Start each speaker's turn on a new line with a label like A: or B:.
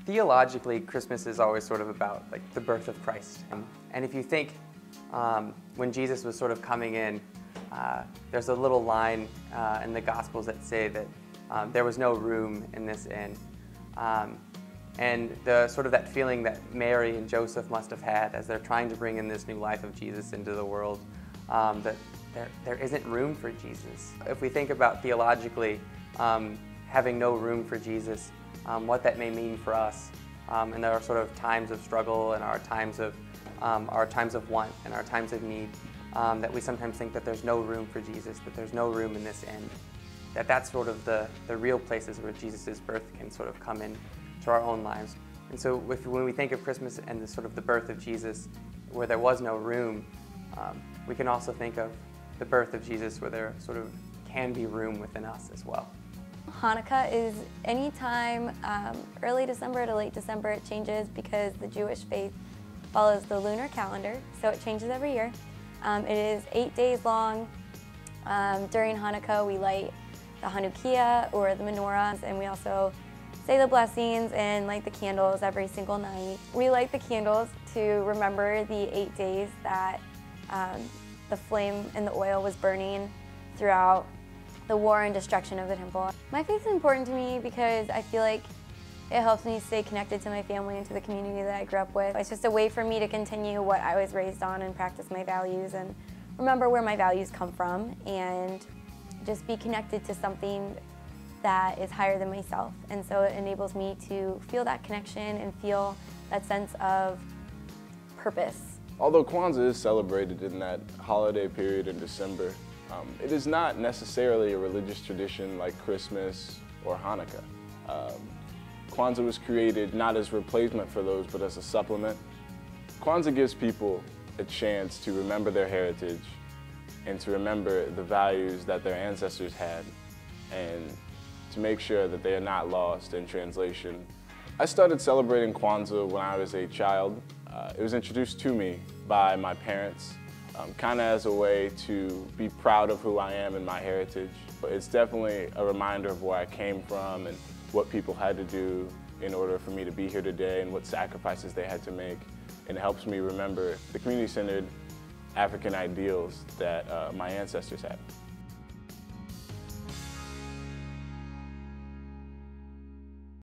A: Theologically, Christmas is always sort of about like the birth of Christ. And if you think when Jesus was sort of coming in, there's a little line in the Gospels that say that there was no room in this inn. And the sort of that feeling that Mary and Joseph must have had as they're trying to bring in this new life of Jesus into the world, that there isn't room for Jesus. If we think about theologically having no room for Jesus, what that may mean for us, and there are sort of times of struggle and our times of want and our times of need, that we sometimes think that there's no room for Jesus, that there's no room in this inn, that's sort of the real places where Jesus' birth can sort of come in to our own lives. And so when we think of Christmas and the sort of the birth of Jesus where there was no room, we can also think of the birth of Jesus where there sort of can be room within us as well.
B: Hanukkah is any time early December to late December. It changes because the Jewish faith follows the lunar calendar, so it changes every year. It is 8 days long. During Hanukkah, we light the Hanukkah or the menorahs, and we also say the blessings and light the candles every single night. We light the candles to remember the 8 days that the flame and the oil was burning throughout the war and destruction of the temple. My faith is important to me because I feel like it helps me stay connected to my family and to the community that I grew up with. It's just a way for me to continue what I was raised on and practice my values and remember where my values come from and just be connected to something that is higher than myself. And so it enables me to feel that connection and feel that sense of purpose.
C: Although Kwanzaa is celebrated in that holiday period in December, it is not necessarily a religious tradition like Christmas or Hanukkah. Kwanzaa was created not as replacement for those, but as a supplement. Kwanzaa gives people a chance to remember their heritage and to remember the values that their ancestors had and to make sure that they are not lost in translation. I started celebrating Kwanzaa when I was a child. It was introduced to me by my parents, kind of as a way to be proud of who I am and my heritage. But it's definitely a reminder of where I came from and what people had to do in order for me to be here today and what sacrifices they had to make. And it helps me remember the community-centered African ideals that my ancestors had.